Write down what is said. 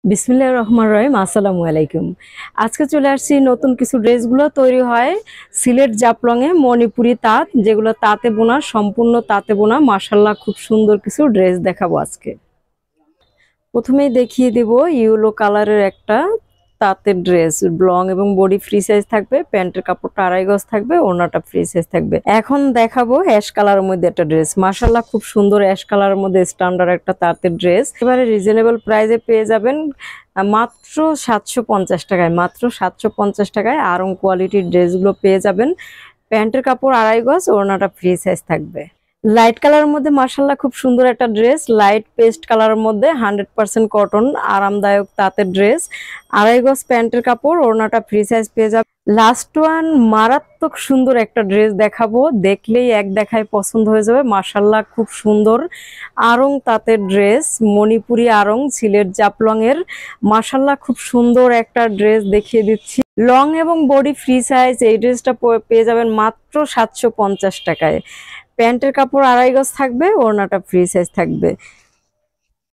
বিসমিল্লাহির রহমানির রহিম। আসসালামু আলাইকুম। আজকে চলে আসছি নতুন কিছু ড্রেসগুলো তৈরি হয় সিলেট জাফলংয়ে মণিপুরি তাঁত, যেগুলো তাঁতে বোনা, সম্পূর্ণ তাঁতে বোনা। মাশাআল্লাহ, খুব সুন্দর কিছু ড্রেস দেখাবো আজকে। প্রথমেই দেখিয়ে দেব ইয়েলো কালারের একটা তাঁতের ড্রেস, লং এবং বডি ফ্রি সাইজ থাকবে, প্যান্টের কাপড়টা আড়াই গজ থাকবে, ওড়নাটা ফ্রি সাইজ থাকবে। এখন দেখাবো অ্যাশ কালারের মধ্যে একটা ড্রেস। মাশাআল্লাহ, খুব সুন্দর অ্যাশ কালারের মধ্যে স্ট্যান্ডার্ড একটা তাঁতের ড্রেস। এবারে রিজনেবল প্রাইসে পেয়ে যাবেন মাত্র 750 টাকায়। মাত্র 750 টাকায় আরং কোয়ালিটির ড্রেসগুলো পেয়ে যাবেন। প্যান্টের কাপড় আড়াই গজ, ওড়নাটা ফ্রি সাইজ থাকবে। লাইট কালারের মধ্যে মাশাআল্লাহ খুব সুন্দর একটা ড্রেস, লাইট পেস্ট কালারের মধ্যে 100% কটন, আরামদায়ক তাঁতের ড্রেস। আড়াই গজ প্যান্টের কাপড়, ওড়নাটা ফ্রি সাইজ পেয়ে যাবে। লাস্ট ওয়ান মারাত্মক সুন্দর একটা ড্রেস দেখাবো, দেখলেই এক দেখায় পছন্দ হয়ে যাবে। মাশাআল্লাহ, খুব সুন্দর আরং তাঁতের ড্রেস, মণিপুরি আরং, সিলেট জাফলং এর। মাশাআল্লাহ, খুব সুন্দর একটা ড্রেস দেখিয়ে দিচ্ছি। লং এবং বডি ফ্রি সাইজ এই ড্রেসটা পেয়ে যাবেন মাত্র 750 টাকায়। প্যান্টের কাপড় আড়াই গজ থাকবে, ওড়নাটা ফ্রি সাইজ থাকবে।